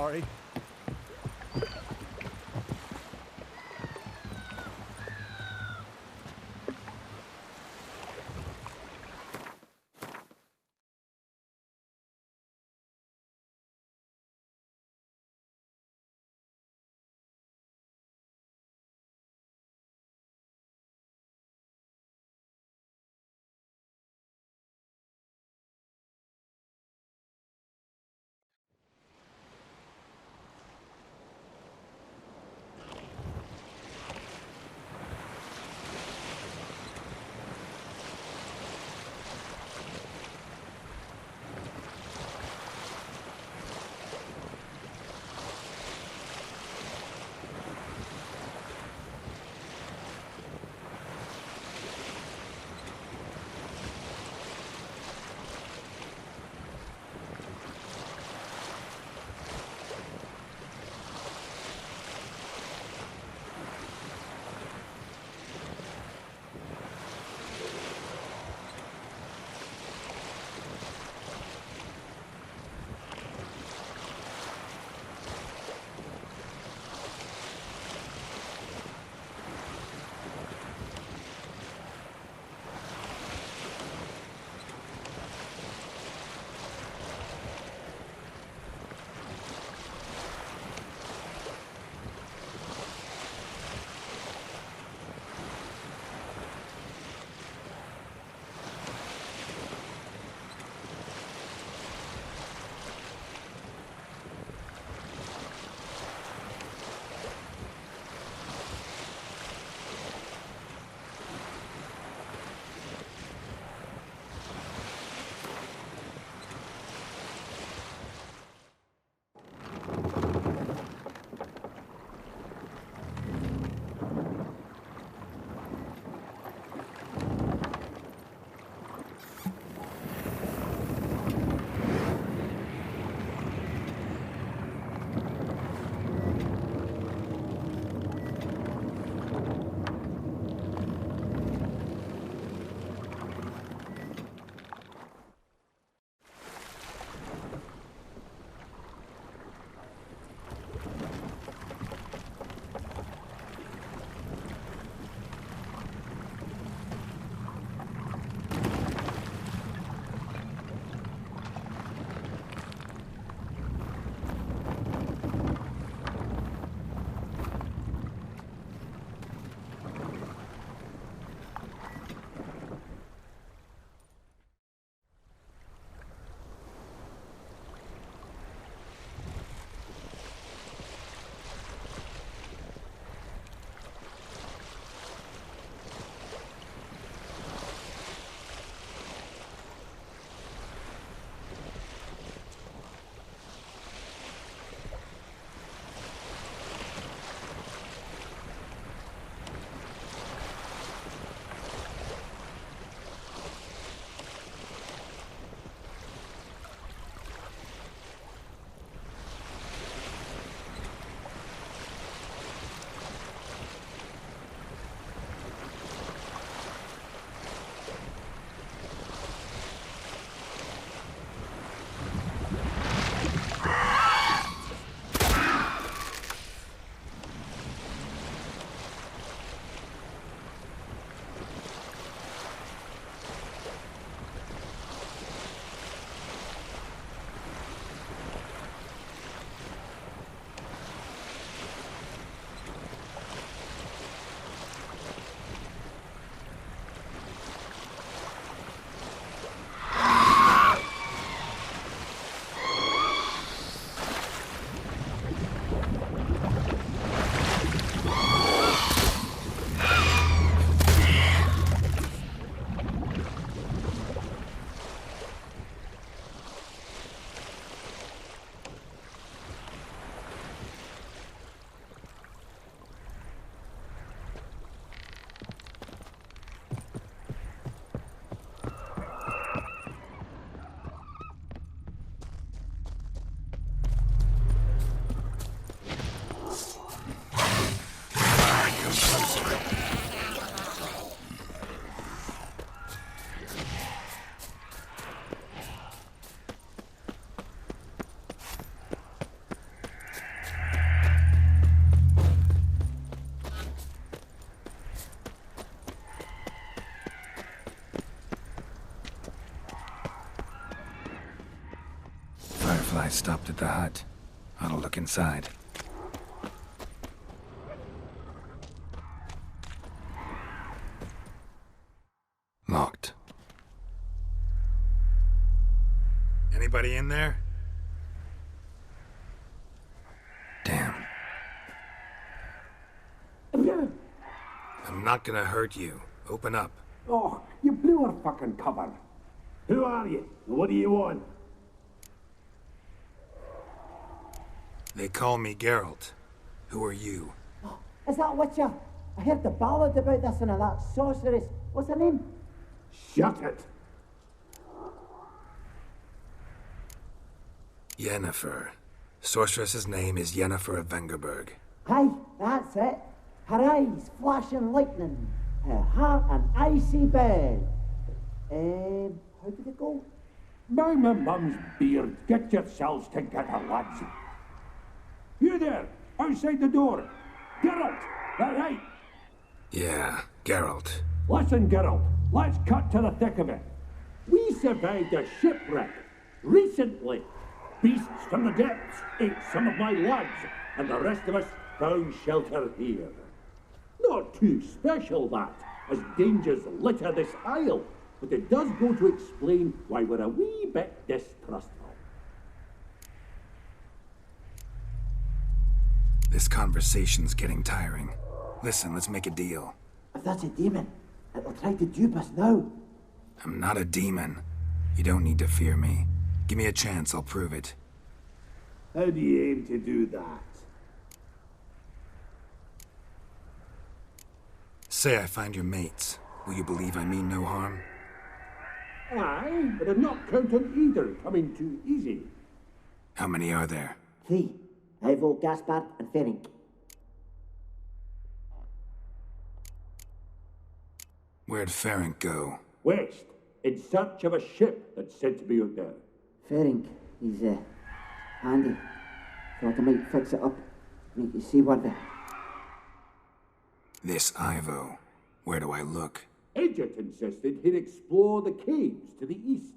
sorry. stopped at the hut. I'll look inside. Locked. Anybody in there? Damn. I'm not gonna hurt you. Open up. Oh, you blew our fucking cover. Who are you? What do you want? They call me Geralt. Who are you? Oh, is that Witcher? I heard the ballad about this and that sorceress. What's her name? Shut it! Yennefer. Sorceress's name is Yennefer of Vengerberg. Aye, that's it. Her eyes flashing lightning. Her heart an icy bed. How did it go? By my mum's beard, get yourselves together, lads. You there, outside the door. Geralt, that right? Yeah, Geralt. Listen, Geralt, let's cut to the thick of it. We survived a shipwreck recently. Beasts from the depths ate some of my lads, and the rest of us found shelter here. Not too special, that, as dangers litter this isle, but it does go to explain why we're a wee bit distrustful. This conversation's getting tiring. Listen, let's make a deal. If that's a demon, it'll try to dupe us now. I'm not a demon. You don't need to fear me. Give me a chance, I'll prove it. How do you aim to do that? Say I find your mates. Will you believe I mean no harm? Aye, but I'm not counting either coming too easy. How many are there? 3. Ivo, Gaspard, and Ferenc. Where'd Ferenc go? West, in search of a ship that's said to be out there. Ferenc, he's handy. Thought I might fix it up, make you see what the... This Ivo. Where do I look? Agent insisted he'd explore the caves to the east.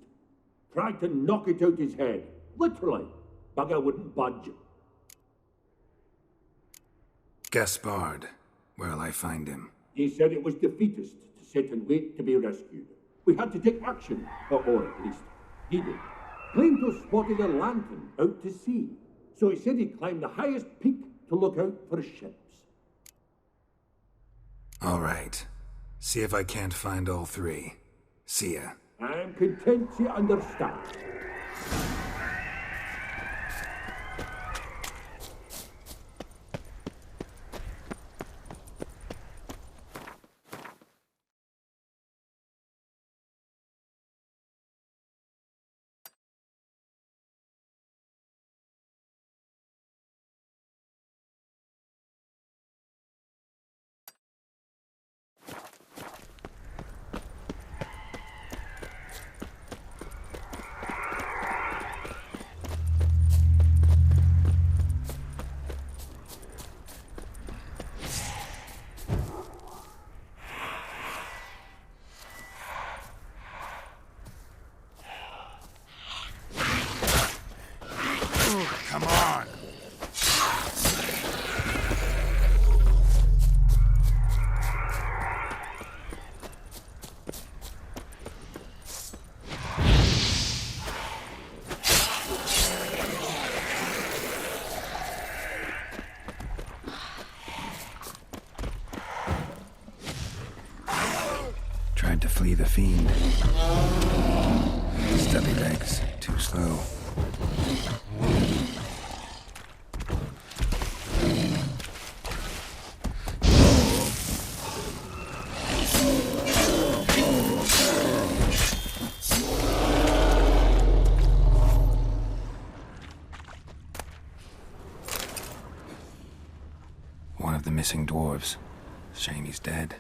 Tried to knock it out his head. Literally. Bugger wouldn't budge. Gaspard. Where'll I find him? He said it was defeatist to sit and wait to be rescued. We had to take action, or at least he did. Claimed to have spotted a lantern out to sea. So he said he'd climb the highest peak to look out for ships. All right. See if I can't find all 3. See ya. I'm content you understand. Come on! Tried to flee the fiend. Stubby legs, too slow. One of the missing dwarves. Shame he's dead.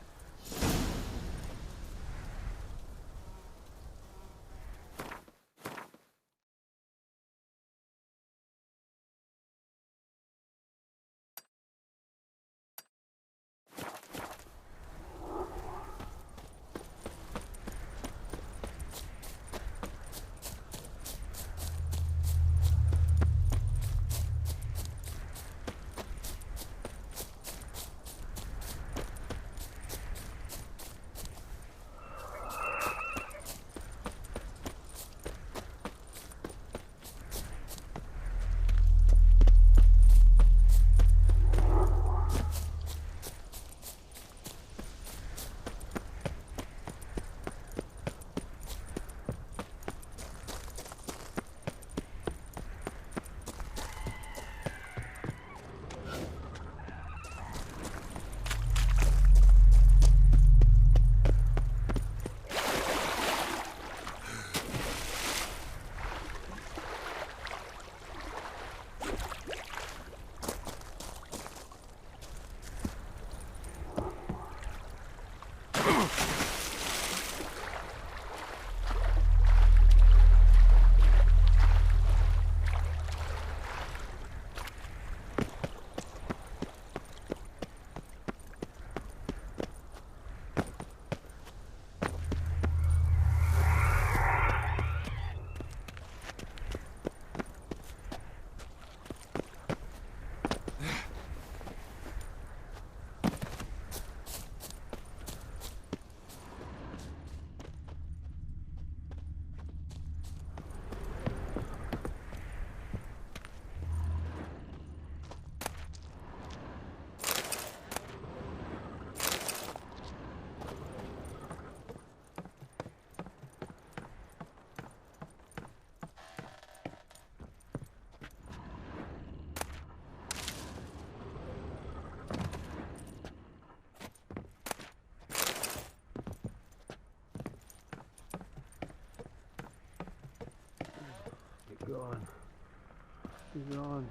is on.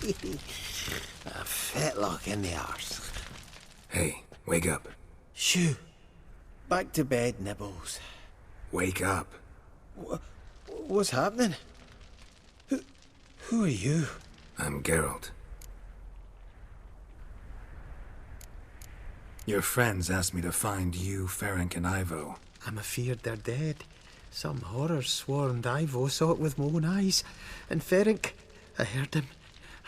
A fetlock in the arse. Hey, wake up. Shoo. Back to bed, Nibbles. Wake up. What's happening? Who are you? I'm Geralt. Your friends asked me to find you, Ferenc, and Ivo. I'm afeard they're dead. Some horror swarmed Ivo, saw it with my own eyes. And Ferenc, I heard him.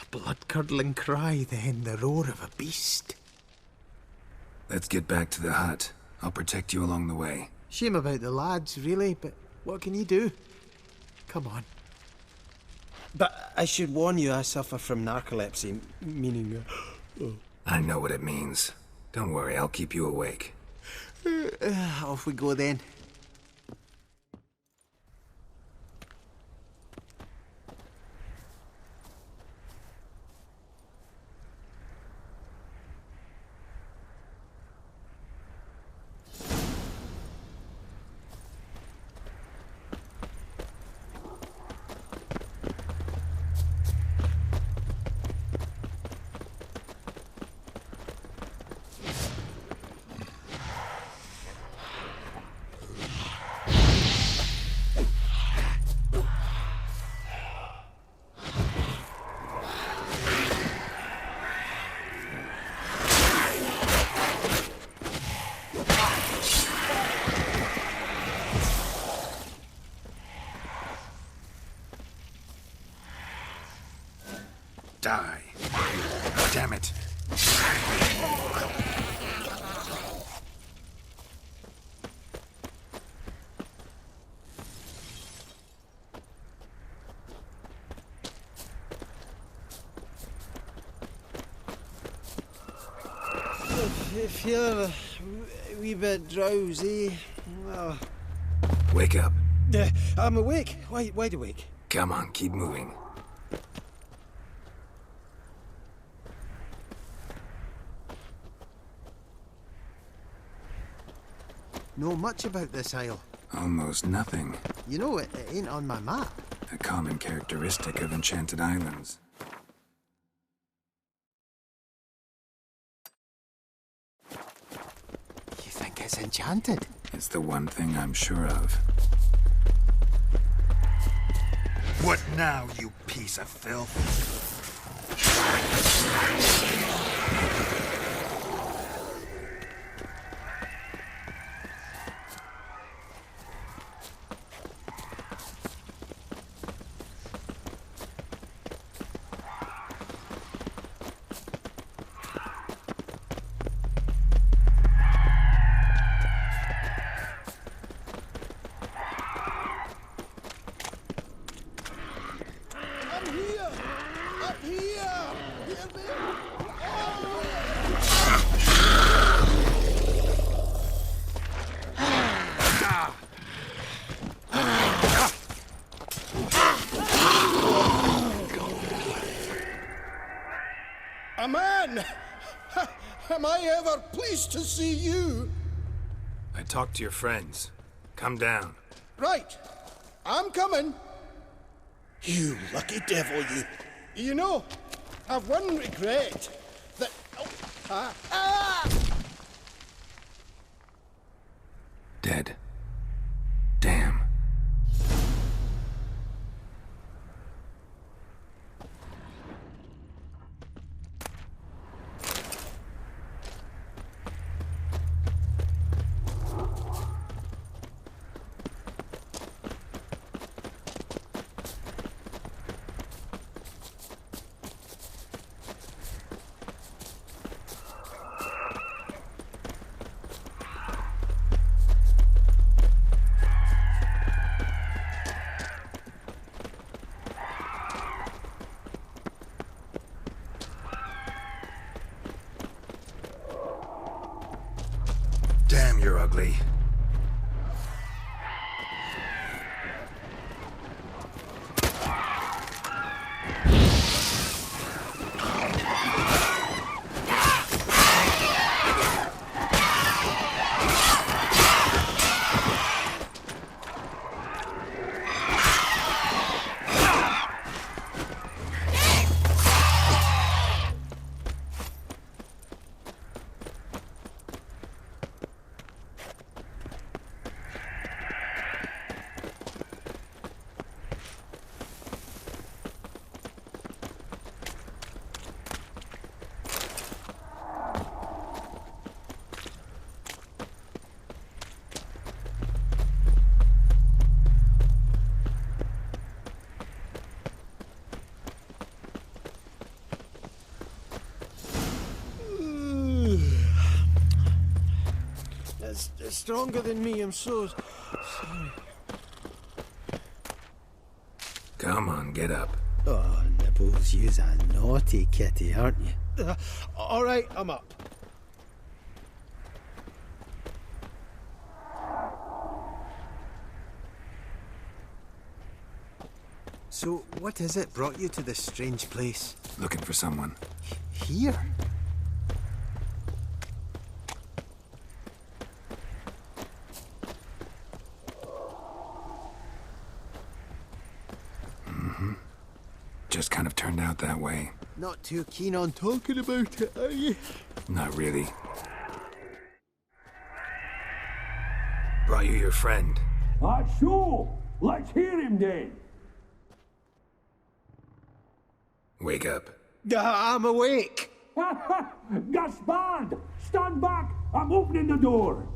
A blood-curdling cry, then the roar of a beast. Let's get back to the hut. I'll protect you along the way. Shame about the lads, really, but what can you do? Come on. But I should warn you, I suffer from narcolepsy, meaning... I know what it means. Don't worry, I'll keep you awake. Off we go then. Die. Damn it. Feel a wee bit drowsy. Well, Wake up. I'm awake. Wide awake. Come on, keep moving. Know much about this isle. Almost nothing. You know, it ain't on my map. A common characteristic of enchanted islands. You think it's enchanted? It's the one thing I'm sure of. What now, you piece of filth? A man! Am I ever pleased to see you? I talked to your friends. Come down. Right. I'm coming. You lucky devil, you. You know, I've one regret. That... Dead. Damn. Damn, you're ugly. stronger than me, I'm so sorry. Come on, get up. Oh, Nibbles, you's a naughty kitty, aren't you? All right, I'm up. So, what is it brought you to this strange place? Looking for someone. Here? Just kind of turned out that way. Not too keen on talking about it, are you? Not really. Brought you your friend. So, let's hear him then. Wake up. I'm awake. Gaspard, stand back. I'm opening the door.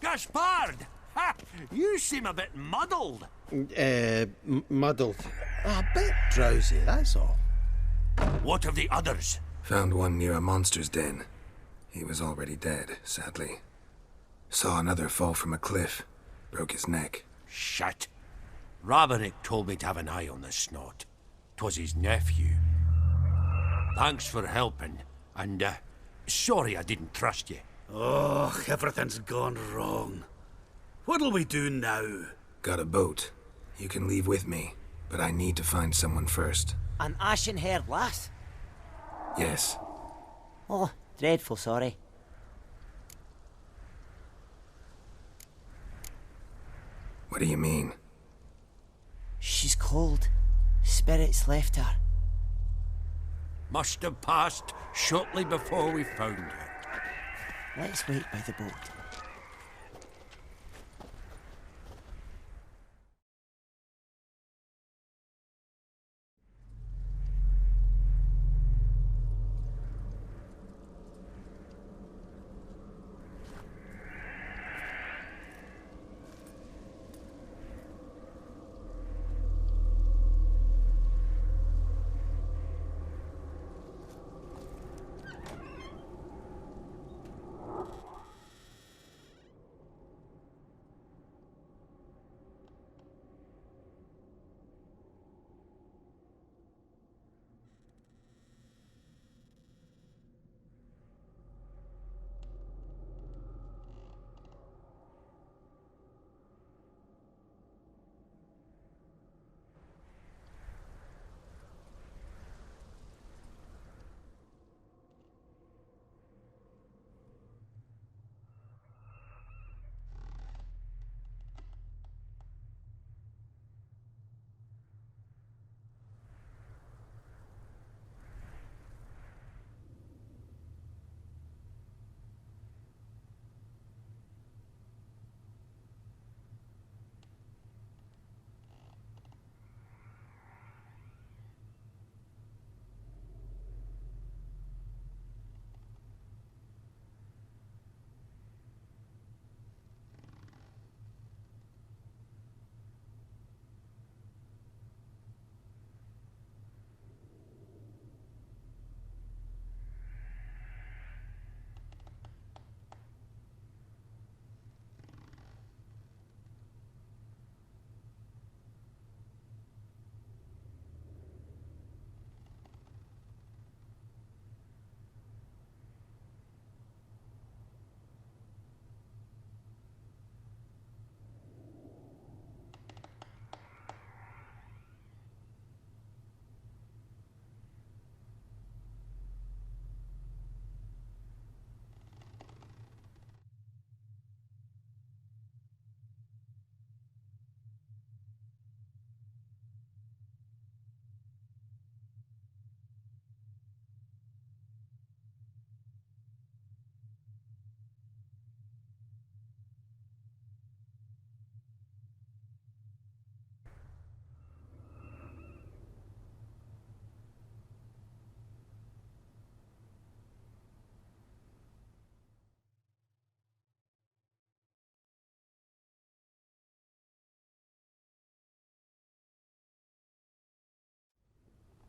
Gaspard! Ha! You seem a bit muddled. Muddled. A bit drowsy, that's all. What of the others? Found one near a monster's den. He was already dead, sadly. Saw another fall from a cliff. Broke his neck. Shit. Ravaging told me to have an eye on the snot. 'Twas his nephew. Thanks for helping, and sorry I didn't trust you. Oh, everything's gone wrong. What'll we do now? Got a boat. You can leave with me, but I need to find someone first. An ashen-haired lass? Yes. Oh, dreadful sorry. What do you mean? She's cold. Spirits left her. Must have passed shortly before we found her. Let's wait by the boat.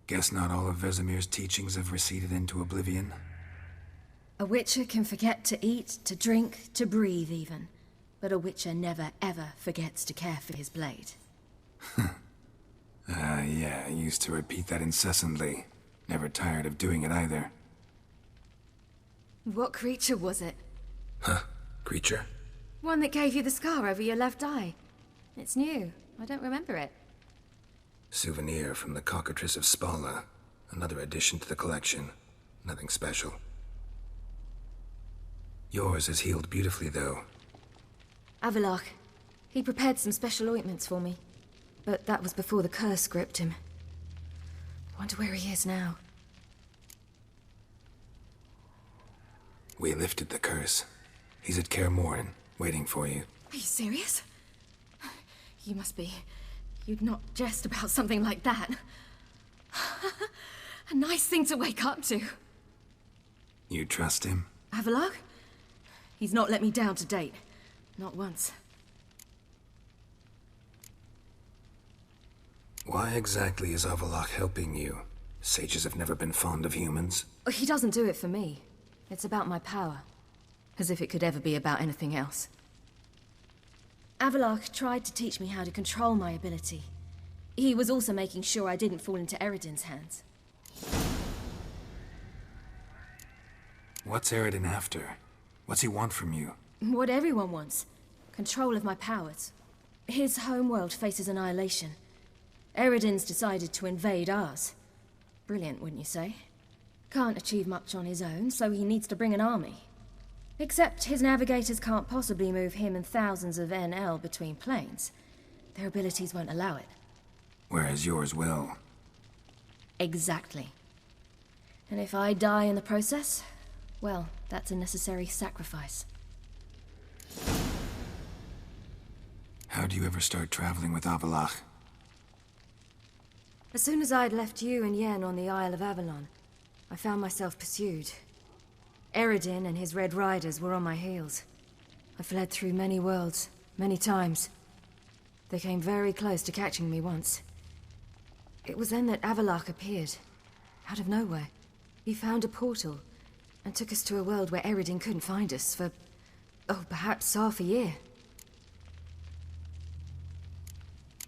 Guess not all of Vesemir's teachings have receded into oblivion. A witcher can forget to eat, to drink, to breathe even. But a witcher never ever forgets to care for his blade. Yeah, I used to repeat that incessantly. Never tired of doing it either. What creature was it? Huh? Creature? One that gave you the scar over your left eye. It's new. I don't remember it. Souvenir from the cockatrice of Spala. Another addition to the collection. Nothing special. Yours is healed beautifully, though. Avallac'h. He prepared some special ointments for me. But that was before the curse gripped him. Wonder where he is now. We lifted the curse. He's at Kaer Morhen, waiting for you. Are you serious? You must be. You'd not jest about something like that. A nice thing to wake up to. You trust him? Avallac'h? He's not let me down to date. Not once. Why exactly is Avallac'h helping you? Sages have never been fond of humans. He doesn't do it for me. It's about my power. As if it could ever be about anything else. Avallac'h tried to teach me how to control my ability. He was also making sure I didn't fall into Eredin's hands. What's Eredin after? What's he want from you? What everyone wants. Control of my powers. His homeworld faces annihilation. Eredin's decided to invade ours. Brilliant, wouldn't you say? Can't achieve much on his own, so he needs to bring an army. Except his navigators can't possibly move him and thousands of NL between planes. Their abilities won't allow it. Whereas yours will. Exactly. And if I die in the process, well, that's a necessary sacrifice. How'd you ever start traveling with Avallac'h? As soon as I'd left you and Yen on the Isle of Avalon, I found myself pursued. Eredin and his Red Riders were on my heels. I fled through many worlds, many times. They came very close to catching me once. It was then that Avallac'h appeared, out of nowhere. He found a portal, and took us to a world where Eredin couldn't find us for, perhaps half a year.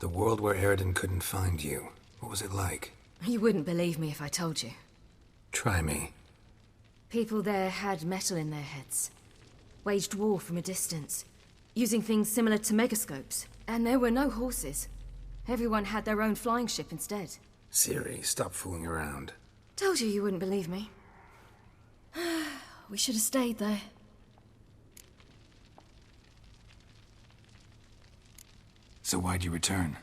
The world where Eredin couldn't find you. What was it like? You wouldn't believe me if I told you. Try me. People there had metal in their heads. Waged war from a distance. Using things similar to megascopes. And there were no horses. Everyone had their own flying ship instead. Ciri, stop fooling around. Told you you wouldn't believe me. We should have stayed there. So why'd you return?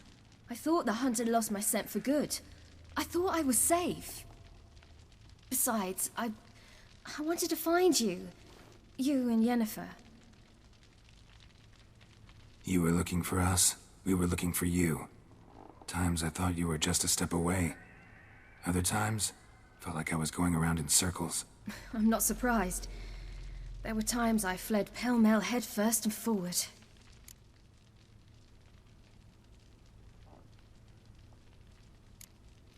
I thought the hunt had lost my scent for good. I thought I was safe. Besides, I wanted to find you. You and Yennefer. You were looking for us. We were looking for you. Times I thought you were just a step away. Other times, felt like I was going around in circles. I'm not surprised. There were times I fled pell-mell head first and forward.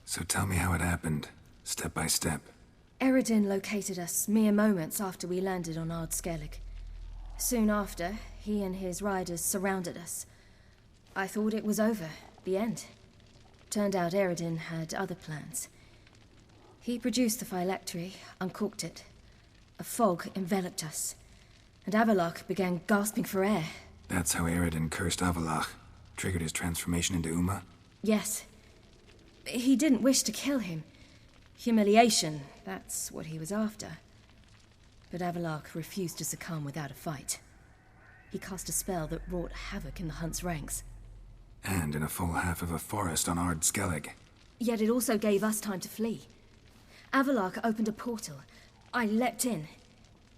So tell me how it happened, step by step. Eredin located us mere moments after we landed on Ard Skellig. Soon after, he and his riders surrounded us. I thought it was over, the end. Turned out Eredin had other plans. He produced the phylactery, uncorked it. A fog enveloped us, and Avallac'h began gasping for air. That's how Eredin cursed Avallac'h, triggered his transformation into Uma? Yes. He didn't wish to kill him. Humiliation, that's what he was after. But Avallac'h refused to succumb without a fight. He cast a spell that wrought havoc in the hunt's ranks. And in a full half of a forest on Ard Skellig. Yet it also gave us time to flee. Avallac'h opened a portal. I leapt in.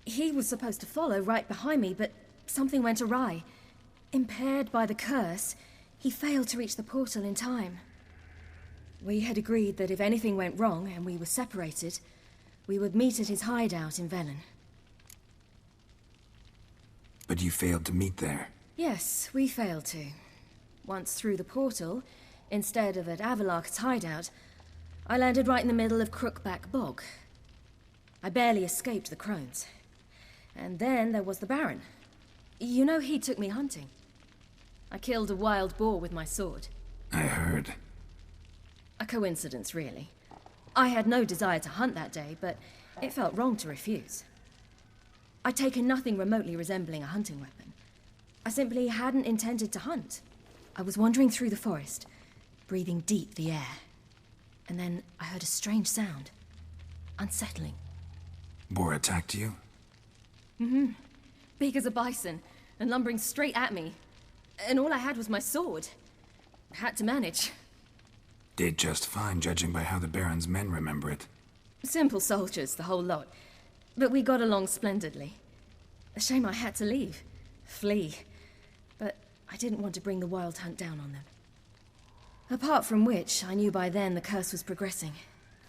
He was supposed to follow right behind me, but something went awry. Impaired by the curse, he failed to reach the portal in time. We had agreed that if anything went wrong and we were separated, we would meet at his hideout in Velen. But you failed to meet there. Yes, we failed to. Once through the portal, instead of at Avallac'h's hideout, I landed right in the middle of Crookback Bog. I barely escaped the crones. And then there was the Baron. You know, he took me hunting. I killed a wild boar with my sword. I heard. A coincidence, really. I had no desire to hunt that day, but it felt wrong to refuse. I'd taken nothing remotely resembling a hunting weapon. I simply hadn't intended to hunt. I was wandering through the forest, breathing deep the air. And then I heard a strange sound. Unsettling. Boar attacked you? Mm-hmm. Big as a bison, and lumbering straight at me. And all I had was my sword. Had to manage. Did just fine, judging by how the Baron's men remember it. Simple soldiers, the whole lot. But we got along splendidly. A shame I had to leave. Flee. But I didn't want to bring the wild hunt down on them. Apart from which, I knew by then the curse was progressing.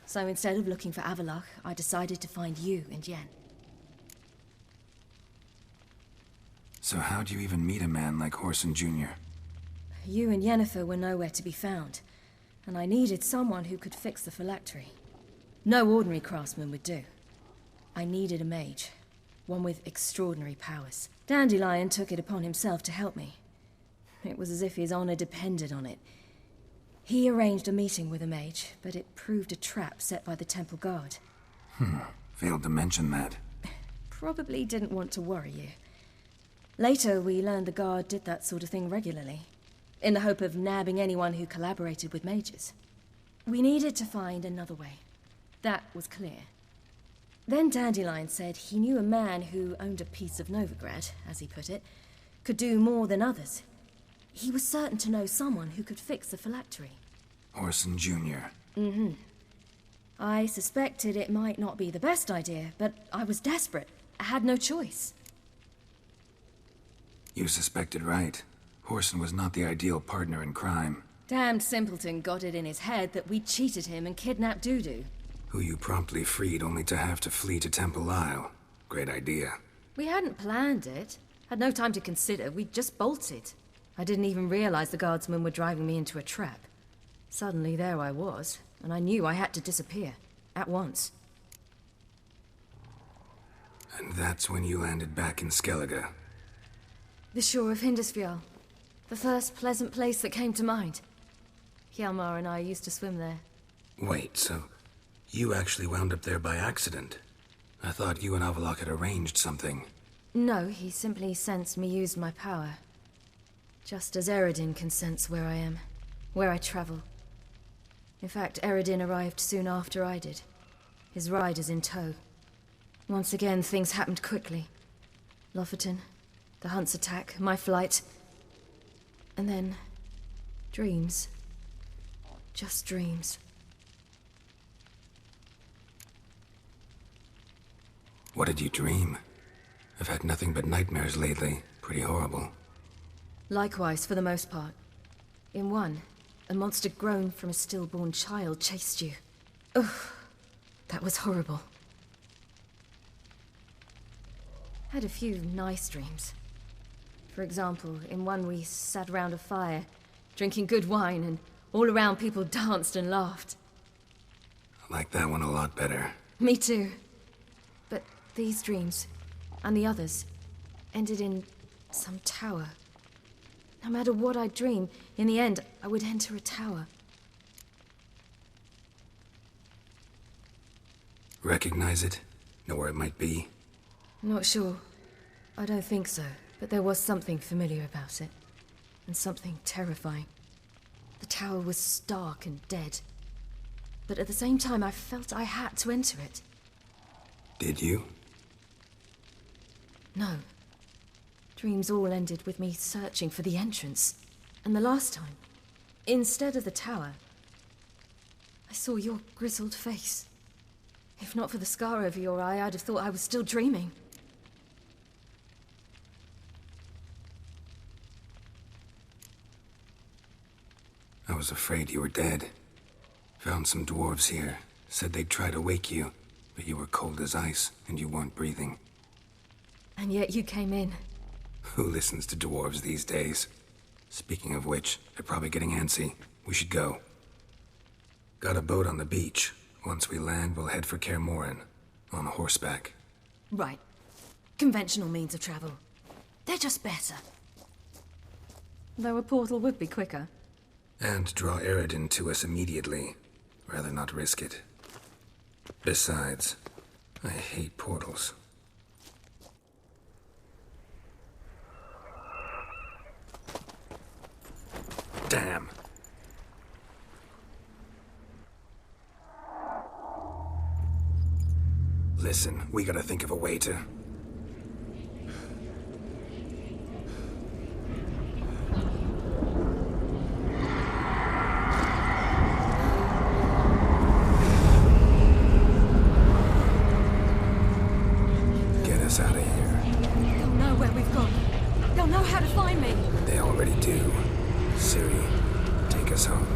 So instead of looking for Avallac'h, I decided to find you and Yen. So how'd you even meet a man like Whoreson Jr.? You and Yennefer were nowhere to be found, and I needed someone who could fix the phylactery. No ordinary craftsman would do. I needed a mage, one with extraordinary powers. Dandelion took it upon himself to help me. It was as if his honor depended on it. He arranged a meeting with a mage, but it proved a trap set by the temple guard. Failed to mention that. Probably didn't want to worry you. Later, we learned the guard did that sort of thing regularly, in the hope of nabbing anyone who collaborated with mages. We needed to find another way. That was clear. Then Dandelion said he knew a man who owned a piece of Novigrad, as he put it, could do more than others. He was certain to know someone who could fix the phylactery. Whoreson Jr. Mm-hmm. I suspected it might not be the best idea, but I was desperate. I had no choice. You suspected right. Whoreson was not the ideal partner in crime. Damned simpleton got it in his head that we cheated him and kidnapped Dudu. Who you promptly freed only to have to flee to Temple Isle. Great idea. We hadn't planned it. Had no time to consider. We just bolted. I didn't even realize the guardsmen were driving me into a trap. Suddenly there I was, and I knew I had to disappear. At once. And that's when you landed back in Skellige. The shore of Hindisfjall. The first pleasant place that came to mind. Hjalmar and I used to swim there. Wait, so you actually wound up there by accident? I thought you and Avallac'h had arranged something. No, he simply sensed me used my power. Just as Eredin can sense where I am, where I travel. In fact, Eredin arrived soon after I did. His riders in tow. Once again, things happened quickly. Lofoten, the hunt's attack, my flight. And then, dreams. Just dreams. What did you dream? I've had nothing but nightmares lately. Pretty horrible. Likewise, for the most part. In one, a monster grown from a stillborn child chased you. Ugh, that was horrible. Had a few nice dreams. For example, in one we sat around a fire, drinking good wine, and all around people danced and laughed. I like that one a lot better. Me too. But these dreams, and the others, ended in some tower. No matter what I dream, in the end, I would enter a tower. Recognize it? Know where it might be? Not sure. I don't think so, but there was something familiar about it. And something terrifying. The tower was stark and dead. But at the same time, I felt I had to enter it. Did you? No. Dreams all ended with me searching for the entrance. And the last time, instead of the tower, I saw your grizzled face. If not for the scar over your eye, I'd have thought I was still dreaming. I was afraid you were dead. Found some dwarves here. Said they'd try to wake you, but you were cold as ice, and you weren't breathing. And yet you came in. Who listens to dwarves these days? Speaking of which, they're probably getting antsy. We should go. Got a boat on the beach. Once we land, we'll head for Kaer on horseback. Right. conventional means of travel. They're just better. Though a portal would be quicker. And draw Eredin to us immediately. Rather not risk it. Besides, I hate portals. Damn. Listen, we gotta think of a way to... Get us out of here. They'll know where we've gone. They'll know how to find me. They already do. Siri, take us home.